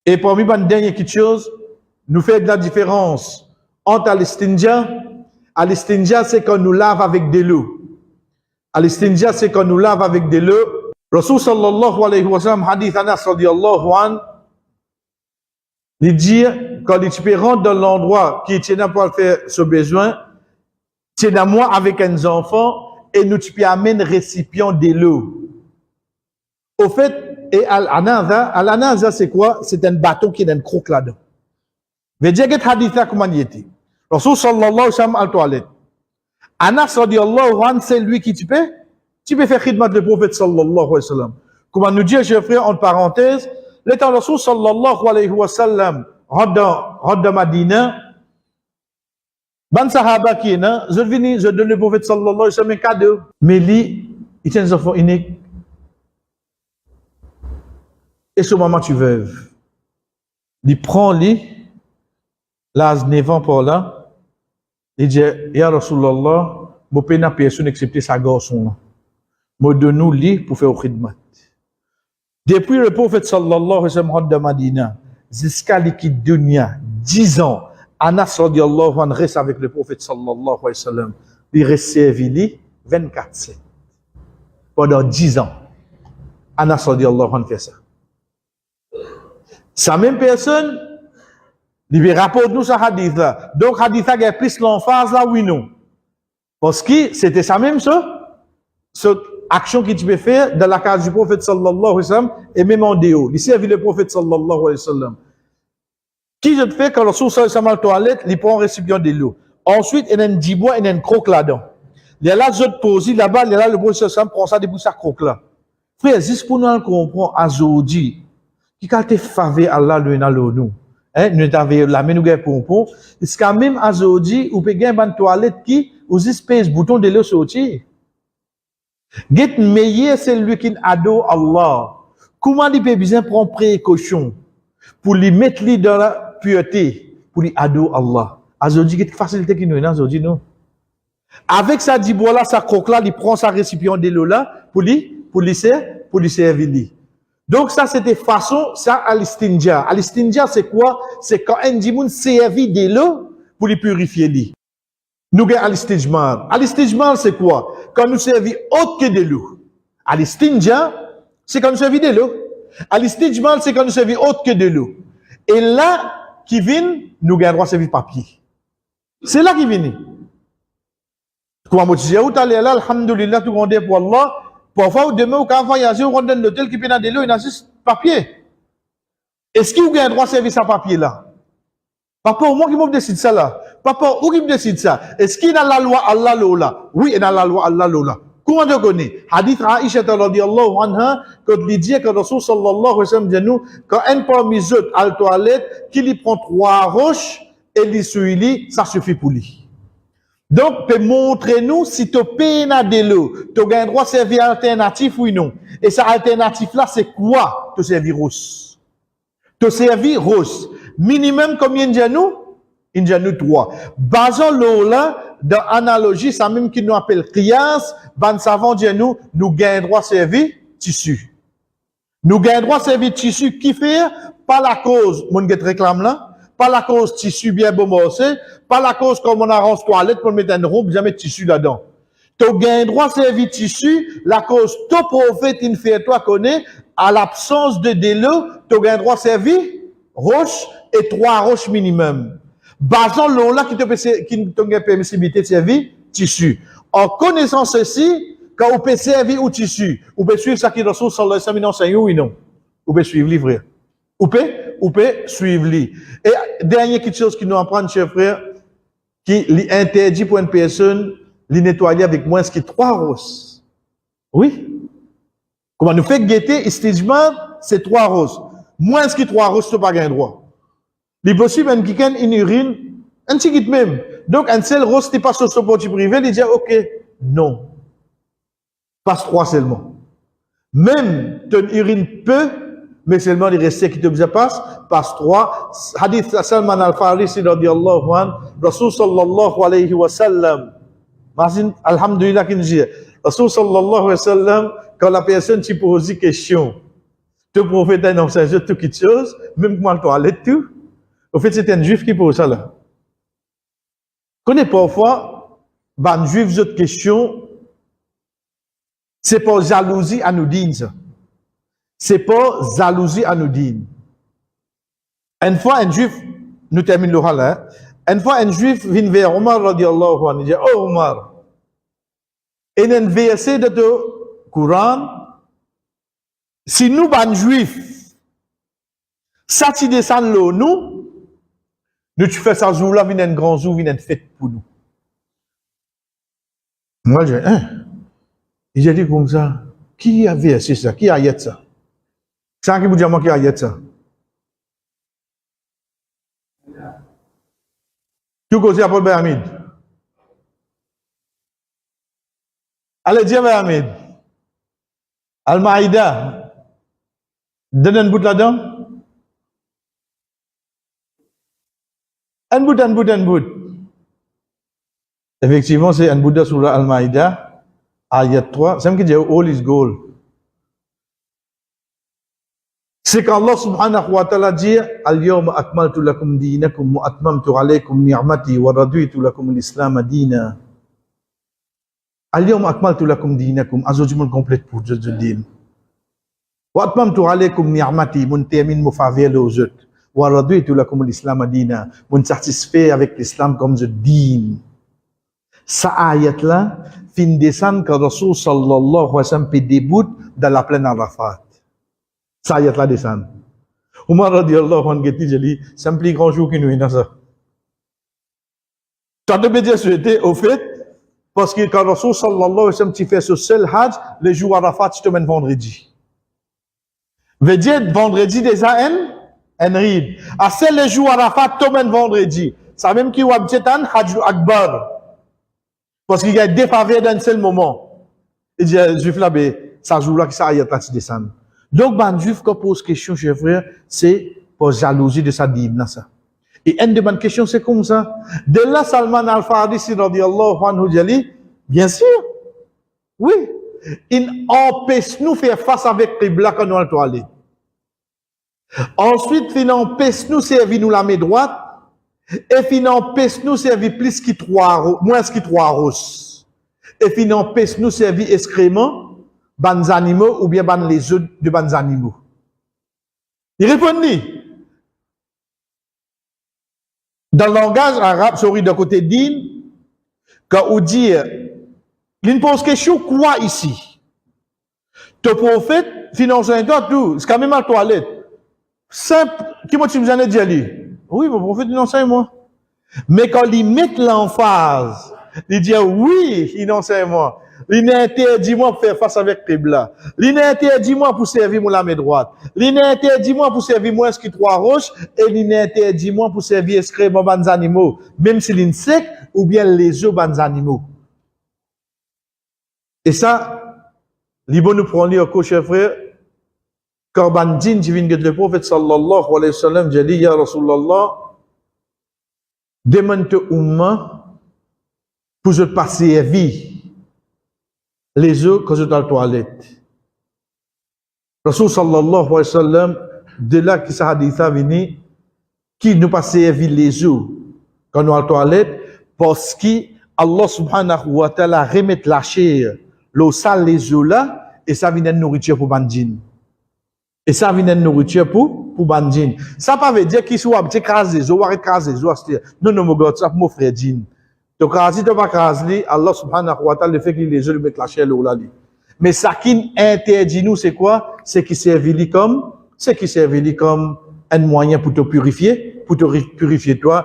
Et parmi les dernières petites choses, nous fait de la différence entre al-istinja. Al-istinja, c'est quand nous lave avec de l'eau. Al-istinja, c'est quand nous lave avec de l'eau. Rasul sallallahu alayhi wa sallam, hadith Anas radiyallahu an, il dit, quand tu peux rentrer dans l'endroit qui est là pour faire ce besoin, c'est dans moi avec un enfant, et nous tu peux amener un récipient de l'eau. Au fait, et al-anaza, c'est quoi? C'est un bâton qui est dans une croque là-dedans. Mais dire que hadith là comment il était. Rasul sallallahu alayhi wa sallam à la toilette. Anas radiyallahu an, c'est lui qui tu peux faire khidmat le prophète sallallahu alayhi wa sallam. Comment nous dire, chers frères, entre parenthèses, l'étant Rasul sallallahu alayhi wa sallam, rentre dans Madina, ban sahaba qui est là, je viens, je donne le prophète sallallahu alayhi wa sallam un cadeau. Mais lui, il tient des enfants uniques. Et ce moment, tu veux. Il prend lui, l'âge 9 ans pour là, il dit, Ya Rasulallah, je ne peux pas personne accepter sa garçon. Je donne nous lui pour faire au khidmat. Depuis le prophète sallallahu alayhi wa sallam rentre de Madina, jusqu'à l'équipe dunya, 10 ans, Anas radiallahu anhu reste avec le prophète sallallahu alayhi wa sallam. Il reste servi lui 24/7. Pendant 10 ans, Anas radiallahu anhu fait ça. Sa même personne, il rapporte nous ce hadith là. Donc hadith là, il y a plus l'emphase là, oui non. Parce que c'était ça même ça. Cette action que tu peux faire dans la case du prophète sallallahu alayhi wa sallam et même en déo. Il servi le prophète sallallahu alayhi wa sallam. Qui je te fais quand le sourd sallallahu alayhi wa sallam à la toilette, il prend un récipient de l'eau. Ensuite, il y a un dibois, il y a une croque là-dedans. Il y a là, je te pose là-bas, il y a là, le prophète sallallahu alayhi wa sallam prend ça depuis sa croque là. Frère, juste pour nous comprendre, Azodi, qui quand tu favé Allah le nous, hein, nous t'avons la main nous gagne pour, c'est quand même Azodi, ou peut gagner une toilette qui, aux espèces bouton de l'eau sorti. Get meilleur c'est lui qui adore Allah. Comment il peut bien prendre précaution pour lui mettre lui dans la pureté, pour lui adorer Allah. Azodi, get facilité qui nous est Azodi non. Avec sa dibois là, sa croque là, il prend sa récipient de l'eau là pour lui servir lui. Donc ça c'était façon ça al-istinja. Al-istinja c'est quoi? C'est quand un dimoun servi de l'eau pour lui purifier lui. Nous avons al-istijmar. Al-istijmar, c'est quoi? Quand nous servons autre que de l'eau. Al-istinja, c'est quand nous servons de l'eau. Al-istijmar, c'est quand nous servons autre que de l'eau. Et là, qui vient, nous avons droit à servir papier. C'est là qui vient. Comme je disais, tout à l'heure, alhamdulillah, tout le monde est pour Allah. Parfois, demain, ou quand voyager, on rentre dans l'hôtel qui peut dans de l'eau, il y a juste papier. Est-ce qu'il y a droit à servir ce papier-là? Papa, au moins qui me décide ça là. Papa, où qui me décide ça? Est-ce qu'il y a la loi Allah là? Oui, il y a la loi Allah là. Comment tu connais? Hadith Aisha radhiyallahu anha, quand il dit que Rasul sallallahu alayhi wa sallam dit nous, quand un parmi eux à la toilette, qu'il y prend 3 roches et il suit, ça suffit pour lui. Donc, peut montrer nous si tu payes de l'eau, tu as un droit de servir alternatif ou non. Et cette alternative là, c'est quoi? Tu servir rose. Tu servir rose. Minimum combien de nous? Il y a nous 3. Basons l'eau là, dans l'analogie, ça même qui nous appelle qiyas, ban savant dit nous gagnons droit servir tissu. Nous gagnons droit servir tissu qui fait, pas la cause, mon get réclame là, pas la cause tissu bien beau morcé, pas la cause comme on arrange toilette pour mettre une robe, jamais tissu là-dedans. Tu gagnes droit servir tissu, la cause, ton prophète, il fait toi connaît, à l'absence de l'eau, tu gagnes droit servir roche et 3 roches minimum. Basons l'eau là qui te permissibilité de servir tissu. En connaissant ceci, quand on peut servir au tissu, on peut suivre ça qui est dans son sallallahu alayhi wa sallam, oui non. On peut suivre les frères. On peut suivre lui. Et dernière petite chose qui nous apprend, chers frères, qui interdit pour une personne de nettoyer avec moins que 3 roses. Oui. Comment nous fait guetter, istijmar, c'est 3 roses. Moins que 3 roses, tu n'as pas gain droit. Il est possible un qui une urine, un petit guide même. Donc, un seul rose, tu pas sur son porte privé, il dit, ok, non. Passe 3 seulement. Même ton urine peut, mais seulement les restes qui te besoin passe 3. Hadith Salman al-Farisi, radiyallahu anhu, Rasul sallallahu alayhi wa sallam, alhamdulillah, qui nous dit, Rasul sallallahu alayhi wa sallam, quand la personne te pose une question, Le prophète a enseigné toutes les choses, même comment la toilette, tout. Au fait, c'est un juif qui pose ça là. Connais parfois, un juif, cette question, c'est pas jalousie à nous dire ça. C'est pas jalousie à nous dire. Une fois, un juif, nous terminons le là, une fois, un juif vient vers Omar, radiallahu anhu, il dit, oh Omar, et un verset de le Coran, si nous, ban juifs, ça tu descends là, nous tu fais ça jour là, vient un grand jour, vient une fête pour nous. Moi, je dis, il a dit comme ça, qui a versé ça, qui a ayat ça? C'est un qui vous dit à moi qui a ayat ça? Tout cause à Paul Berhamid. Allez, dis Berhamid. Al-Maïda. Donne un bout là-dedans. Un bout. Effectivement, c'est un bout de Surah Al-Maïda, ayat 3. C'est ce qui dit all is gold. C'est qu'Allah subhanahu wa ta'ala dit Al-yawma akmaltu lakum dinakum wa atmamtu alaykum ni'mati wa raditu lakum al-islam dina. Al-yawma akmaltu lakum dinakum. Aujourd'hui, je complète pour Dieu din. Wa atmamtu alaykum ni'mati, mon termine mon faveur aux autres. Wa raditu lakum al-islam dina. Mon satisfait avec l'islam comme je din. Sa ayat là, fin descend quand Rasul sallallahu alayhi wa sallam peut début dans la plaine Arafat. Ça ayat là descend. Omar radiallahu anhu dit, c'est un plus grand jour qui nous est dans ça. Ça te peut dire souhaiter au fait, parce que quand Rasul sallallahu alayhi wa sallam tu fais ce seul hajj, les jours Arafat, tu te mènes vendredi. Veut dire vendredi déjà un ride. À celle les jours Arafat, tu te mènes vendredi. Ça même qui va dire un hajj akbar. Parce qu'il y a des faveurs dans un seul moment. Il dit, juif là, ça joue là, que ça ayat là, tu descends. Donc, ben, juif, qui pose question, chers frères, c'est pour jalousie de sa dîme, ça. Et une de mes questions, c'est comme ça. De là, Salman al-Farisi, radiallahu anhu, dit, bien sûr, oui, il empêche nous faire face avec Qibla quand nous allons toiler. Ensuite, il empêche nous servir nous la main droite, et il empêche nous servir plus qui moins qui 3 roses. Et il empêche nous servir excrément, ban animaux ou bien ban les œufs de ban animaux. Il répond dans le langage arabe, sorry, de côté d'In, quand on dit, il pose question quoi ici? Le prophète, financièrement, tout, c'est quand même à la toilette. Simple, qui m'a-tu besoin de dire? Oui, mon prophète, il enseigne moi. Mais quand il met l'emphase, il dit oui, il enseigne moi. Il interdit moi pour faire face avec Qibla. Il interdit moi pour servir mon la main droite. Il interdit moi pour servir moi ce qui 3 roches. Et il interdit moi pour servir excrément ban animaux. Même si l'insecte ou bien les œufs ban animaux. Et ça, l'Ibo nous prend lui encore, chers frères. Quand ban djinn qui vient de le prophète sallallahu alayhi wa sallam, j'ai dit, ya Rasulallah, demande te umma pour je passer à vie. Les œufs quand je suis dans la toilette. Rasul sallallahu alayhi wa sallam, de là que ça hadith a venu, qui nous passe servir les œufs quand nous dans la toilette, parce que Allah subhanahu wa ta'ala remet la chair, l'eau sale les œufs là, et ça vient de nourriture pour bandine. Et ça vient de nourriture pour bandine. Ça pas veut dire qu'il soit petit crase les œufs, arrête crase les œufs, non, non, mon gars, ça pour mon frère djinn. Donc, si tu vas crasli, Allah subhanahu wa ta'ala le fait qu'il les œufs mettent la chair là. Mais ça qui interdit nous, c'est quoi? C'est qui servit comme un moyen pour te purifier toi.